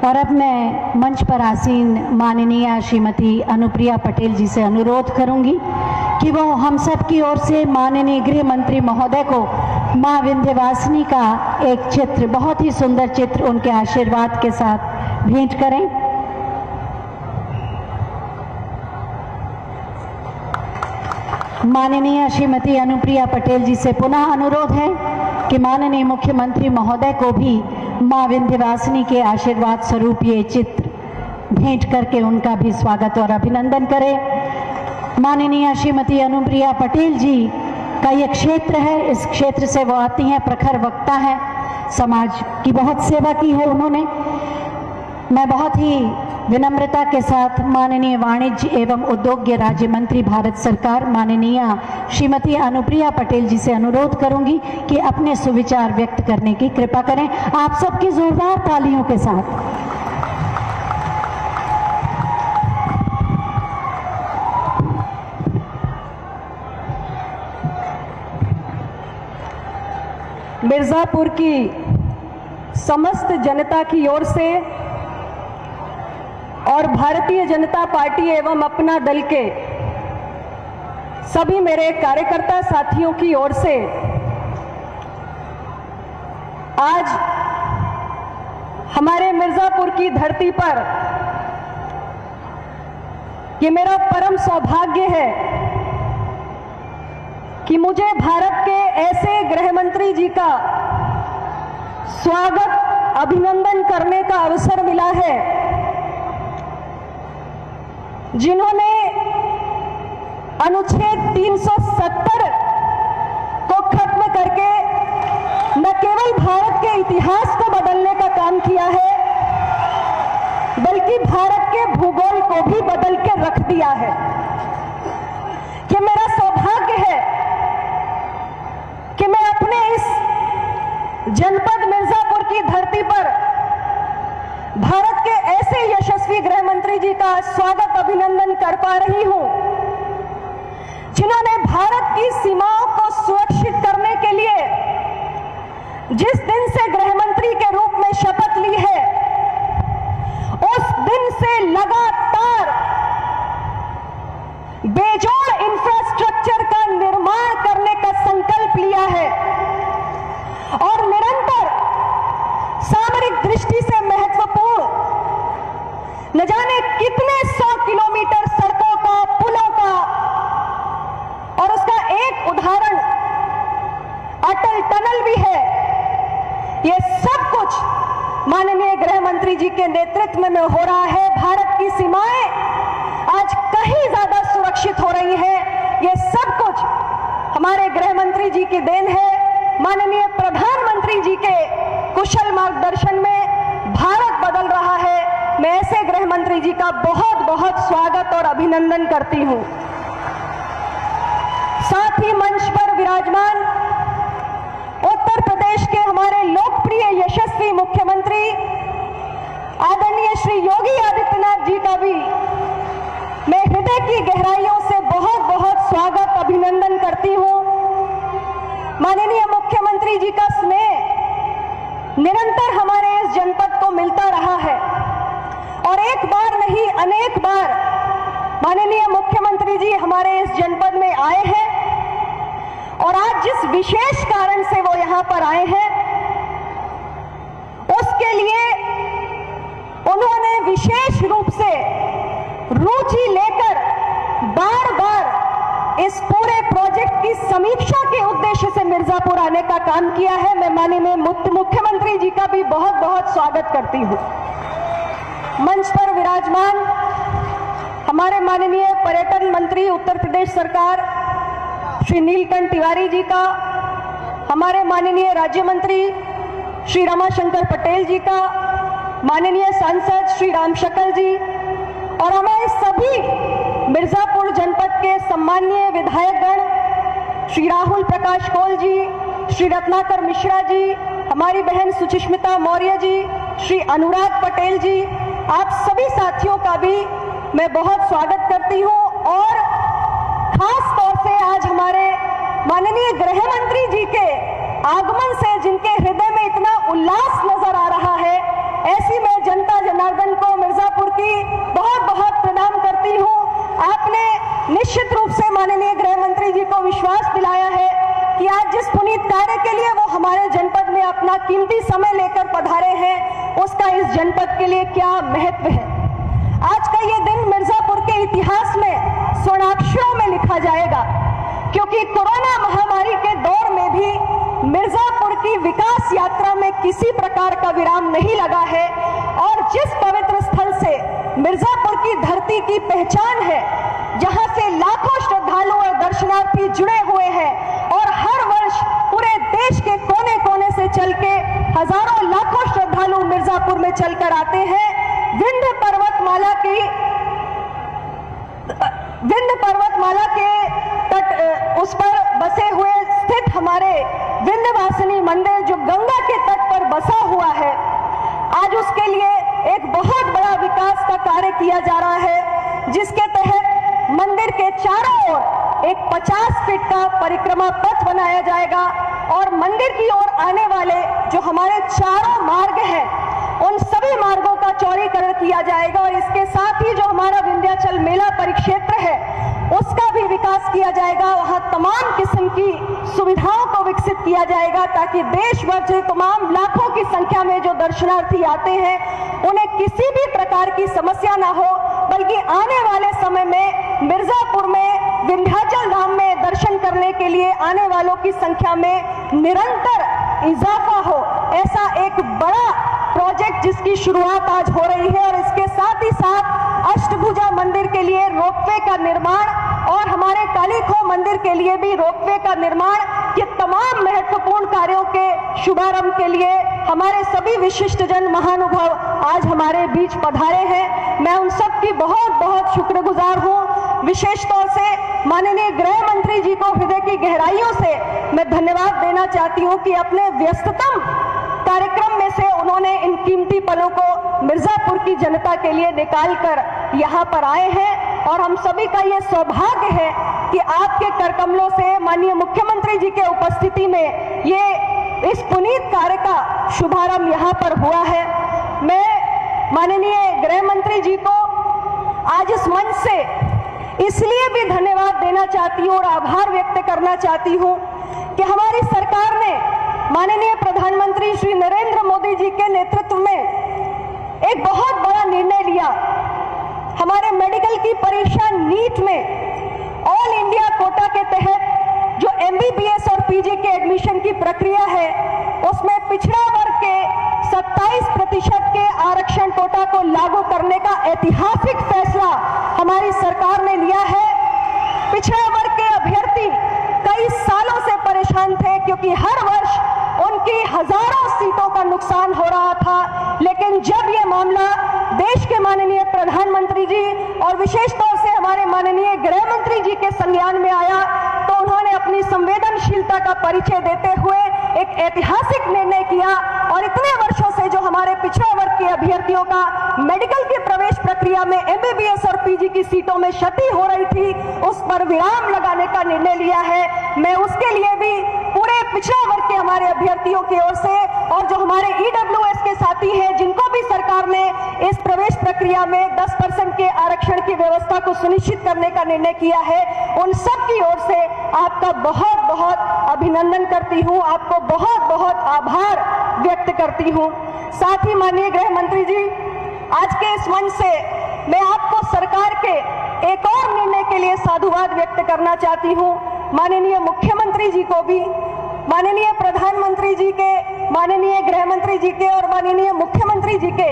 और अब मैं मंच पर आसीन माननीय श्रीमती अनुप्रिया पटेल जी से अनुरोध करूंगी कि वो हम सब की ओर से माननीय गृह मंत्री महोदय को मां विंध्यवासिनी का एक चित्र, बहुत ही सुंदर चित्र, उनके आशीर्वाद के साथ भेंट करें। माननीय श्रीमती अनुप्रिया पटेल जी से पुनः अनुरोध है कि माननीय मुख्यमंत्री महोदय को भी मां विंध्यवासिनी के आशीर्वाद स्वरूप ये चित्र भेंट करके उनका भी स्वागत और अभिनंदन करें। माननीय श्रीमती अनुप्रिया पटेल जी का ये क्षेत्र है, इस क्षेत्र से वो आती हैं, प्रखर वक्ता है, समाज की बहुत सेवा की है उन्होंने। मैं बहुत ही विनम्रता के साथ माननीय वाणिज्य एवं उद्योग राज्य मंत्री भारत सरकार माननीय श्रीमती अनुप्रिया पटेल जी से अनुरोध करूंगी कि अपने सुविचार व्यक्त करने की कृपा करें, आप सबकी जोरदार तालियों के साथ। मिर्जापुर की समस्त जनता की ओर से और भारतीय जनता पार्टी एवं अपना दल के सभी मेरे कार्यकर्ता साथियों की ओर से आज हमारे मिर्जापुर की धरती पर ये मेरा परम सौभाग्य है कि मुझे भारत के ऐसे गृह मंत्री जी का स्वागत, अभिनंदन करने का अवसर मिला है जिन्होंने अनुच्छेद 370 को खत्म करके न केवल भारत के इतिहास को बदलने का काम किया है, बल्कि भारत के भूगोल को भी बदल के रख दिया है। कि मेरा सौभाग्य है कि मैं अपने इस जनपद मिर्जापुर की धरती पर भारत के ऐसे यशस्वी गृह मंत्री जी का स्वागत, अभिनंदन कर पा रही हूं जिन्होंने भारत की सीमाओं को सुरक्षित करने के लिए जिस दिन से गृह मंत्री के रूप में शपथ ली है, उस दिन से लगातार बेजोड़ इंफ्रास्ट्रक्चर का निर्माण करने का संकल्प लिया है और निरंतर सामरिक दृष्टि से महत्वपूर्ण न जाने कितने 100 किलोमीटर सड़कों का, पुलों का, और उसका एक उदाहरण अटल टनल भी है। ये सब कुछ माननीय गृह मंत्री जी के नेतृत्व में हो रहा है। भारत की सीमाएं आज कहीं ज्यादा सुरक्षित हो रही हैं। ये सब कुछ हमारे गृह मंत्री जी की देन है। माननीय प्रधानमंत्री जी के कुशल मार्गदर्शन में भारत बदल रहा है। मैं ऐसे गृह मंत्री जी का बहुत बहुत स्वागत और अभिनंदन करती हूं। साथ ही मंच पर विराजमान उत्तर प्रदेश के हमारे लोकप्रिय यशस्वी मुख्यमंत्री आदरणीय श्री योगी आदित्यनाथ जी का भी मैं हृदय की गहराइयों से बहुत बहुत स्वागत, अभिनंदन करती हूं। माननीय मुख्यमंत्री जी का स्नेह निरंतर हमारे इस जनपद को मिलता रहा है और एक बार नहीं अनेक बार माननीय मुख्यमंत्री जी हमारे इस जनपद में आए हैं और आज जिस विशेष कारण से वो यहां पर आए हैं उसके लिए उन्होंने विशेष रूप से रुचि लेकर बार बार इस पूरे प्रोजेक्ट की समीक्षा के उद्देश्य से मिर्जापुर आने का काम किया है। मैं माननीय मुख्यमंत्री जी का भी बहुत बहुत स्वागत करती हूं। मंच पर विराजमान हमारे माननीय पर्यटन मंत्री उत्तर प्रदेश सरकार श्री नीलकंठ तिवारी जी का, हमारे माननीय राज्य मंत्री श्री रमाशंकर पटेल जी का, माननीय सांसद श्री राम शकल जी और हमारे सभी मिर्जापुर जनपद के सम्माननीय विधायकगण श्री राहुल प्रकाश कोल जी, श्री रत्नाकर मिश्रा जी, हमारी बहन सुचिस्मिता मौर्य जी, श्री अनुराग पटेल जी, आप सभी साथियों का भी मैं बहुत स्वागत करती हूं और खास तौर से आज हमारे माननीय गृह मंत्री जी के आगमन से जिनके हृदय में इतना उल्लास नजर आ रहा है, ऐसी मैं जनता अपना कीमती समय लेकर पधारे हैं, उसका इस जनपद के लिए क्या महत्व है। आज का ये दिन मिर्जापुर के इतिहास में स्वर्णाक्षरों में लिखा जाएगा, क्योंकि कोरोना महामारी के दौर में भी मिर्जापुर की विकास यात्रा में किसी प्रकार का विराम नहीं लगा है। और जिस पवित्र स्थल से मिर्जापुर की धरती की पहचान है, जहां से लाखों श्रद्धालु और दर्शनार्थी जुड़े हुए हैं और हर वर्ष पूरे देश के कोने कोने से चल के हजारों लाखों श्रद्धालु मिर्जापुर में चलकर आते हैं। विंध्य पर्वतमाला के तट उस पर बसे हुए स्थित हमारे विंध्यवासिनी मंदिर जो गंगा के तट पर बसा हुआ है, आज उसके लिए एक बहुत बड़ा विकास का कार्य किया जा रहा है, जिसके तहत मंदिर के चारों ओर एक 50 फीट का परिक्रमा पथ बनाया जाएगा और मंदिर की ओर आने वाले जो हमारे चारों मार्ग हैं, उन सभी मार्गों का चौड़ीकरण किया जाएगा। और इसके साथ ही जो हमारा विंध्याचल मेला परिक्षेत्र है, उसका भी विकास किया जाएगा। वहां तमाम किस्म की सुविधाओं को विकसित किया जाएगा, ताकि देश भर से तमाम लाखों की संख्या में जो दर्शनार्थी आते हैं, उन्हें किसी भी प्रकार की समस्या ना हो, बल्कि आने वाले समय में मिर्जापुर में विंध्याचल धाम में दर्शन करने के लिए आने वालों की संख्या में निरंतर इजाफा हो। ऐसा एक बड़ा प्रोजेक्ट जिसकी शुरुआत आज हो रही है। और इसके साथ ही साथ अष्टभुजा मंदिर के लिए रोपवे का निर्माण और हमारे कालीखो मंदिर के लिए भी रोपवे का निर्माण, ये तमाम महत्वपूर्ण कार्यों के शुभारंभ के लिए हमारे सभी विशिष्ट जन महानुभाव आज हमारे बीच पधारे हैं। मैं उन सब की बहुत बहुत शुक्रगुजार हूँ। विशेष तौर से माननीय गृह मंत्री जी को हृदय की गहराइयों से मैं धन्यवाद देना चाहती हूँ कि अपने व्यस्ततम कार्यक्रम में से उन्होंने इन कीमती पलों को मिर्जापुर की जनता के लिए निकालकर यहाँ पर आए हैं। और हम सभी का ये सौभाग्य है कि आपके करकमलों से माननीय मुख्यमंत्री जी के उपस्थिति में ये इस पुनीत कार्य का शुभारंभ यहाँ पर हुआ है। मैं माननीय गृह मंत्री जी को आज इस मंच से इसलिए भी धन्यवाद देना चाहती हूँ और आभार व्यक्त करना चाहती हूँ कि हमारी सरकार ने माननीय प्रधानमंत्री श्री नरेंद्र मोदी जी के नेतृत्व में एक बहुत बड़ा निर्णय लिया। हमारे मेडिकल की परीक्षा नीट में ऑल इंडिया कोटा के तहत जो MBBS और PG के एडमिशन की प्रक्रिया है, उसमें पिछड़ा वर्ग के 27% के आरक्षण कोटा को लागू करने का ऐतिहासिक फैसला हमारी सरकार ने लिया है। पिछड़ा वर्ग के अभ्यर्थी कई सालों से परेशान थे, क्योंकि हर वर्ष उनकी हजारों सीटों का नुकसान हो रहा था। लेकिन जब यह मामला देश के माननीय प्रधानमंत्री जी और विशेष तौर से हमारे माननीय गृह मंत्री जी के संज्ञान में आया, तो उन्होंने अपनी संवेदनशीलता का परिचय देते हुए एक ऐतिहासिक निर्णय किया और इतने वर्षों से जो हमारे पिछड़ा वर्ग के अभ्यर्थियों का मेडिकल की प्रवेश प्रक्रिया में MBBS और PG की सीटों में क्षति हो रही थी, उस पर विराम लगाने का निर्णय लिया है। मैं उसके लिए भी पूरे पिछड़ा वर्ग के हमारे अभ्यर्थियों की ओर से और जो हमारे EWS के साथी हैं, जिनको भी सरकार ने इस प्रवेश प्रक्रिया में 10% के आरक्षण की व्यवस्था को सुनिश्चित करने का निर्णय किया है, उन सब की ओर से आपका बहुत बहुत अभिनंदन करती हूँ, आपको बहुत बहुत आभार व्यक्त करती हूँ। साथ ही माननीय गृह मंत्री जी, आज के इस मंच से मैं आपको सरकार के एक और निर्णय के लिए साधुवाद व्यक्त करना चाहती हूँ। माननीय मुख्यमंत्री जी को भी, माननीय प्रधानमंत्री जी के, माननीय गृह मंत्री जी के और माननीय मुख्यमंत्री जी के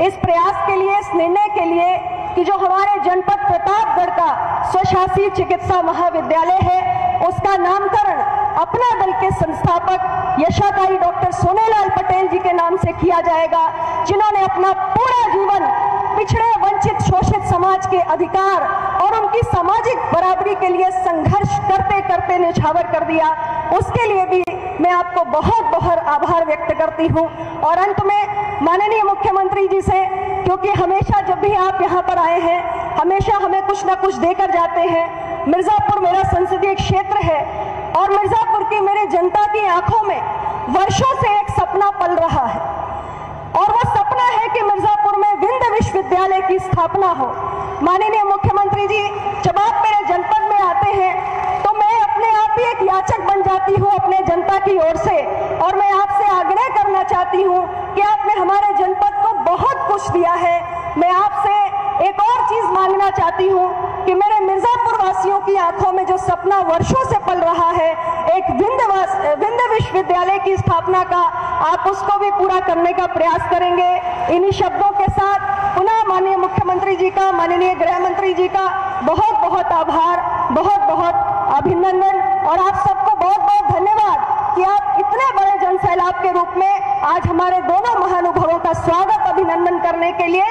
इस प्रयास के लिए, इस निर्णय के लिए कि जो हमारे जनपद प्रतापगढ़ का स्वशासी चिकित्सा महाविद्यालय है, उसका नामकरण अपना दल के संस्थापक यशाधारी डॉक्टर सोनेलाल पटेल जी के नाम से किया जाएगा, जिन्होंने अपना पूरा जीवन पिछड़े, वंचित, शोषित समाज के अधिकार और उनकी सामाजिक बराबरी के लिए संघर्ष करते करते न्यौछावर कर दिया। उसके लिए भी मैं आपको बहुत बहुत आभार व्यक्त करती हूँ। और अंत में माननीय मुख्यमंत्री जी से, क्योंकि हमेशा जब भी आप यहाँ पर आए हैं, हमेशा हमें कुछ ना कुछ देकर जाते हैं। मिर्जापुर मेरा संसदीय क्षेत्र है और मिर्जापुर की मेरे जनता की आंखों में वर्षों से एक सपना पल रहा है, और वो सपना है कि मिर्जापुर में विंध्य विश्वविद्यालय की स्थापना हो। माननीय मुख्यमंत्री जी, जब आप मेरे जनपद में आते हैं तो मैं अपने आप ही एक याचक बन जाती हूँ अपने जनता की ओर से, और मैं आपसे आग्रह करना सोच दिया है। मैं आपसे एक और चीज मांगना चाहती हूँ कि मेरे मिर्जापुर वासियों की आंखों में जो सपना वर्षों से पल रहा है, एक विंध्य विश्वविद्यालय की स्थापना का, आप उसको भी पूरा करने का प्रयास करेंगे। इन्हीं शब्दों के साथ पुनः माननीय मुख्यमंत्री जी का, माननीय गृह मंत्री जी का बहुत बहुत आभार, बहुत बहुत अभिनंदन और आप सबको बहुत बहुत धन्यवाद कि आप इतने बड़े जनसैलाब के रूप में आज हमारे दोनों महानुभावों का स्वागत अभिनंदन करने के लिए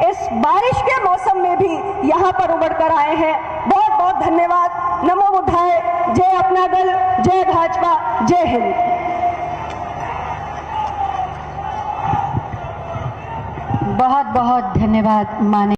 इस बारिश के मौसम में भी यहाँ पर उमड़ कर आए हैं। बहुत बहुत धन्यवाद। नमो बुद्धाय। जय अपना दल, जय भाजपा, जय हिंद। बहुत बहुत धन्यवाद माननीय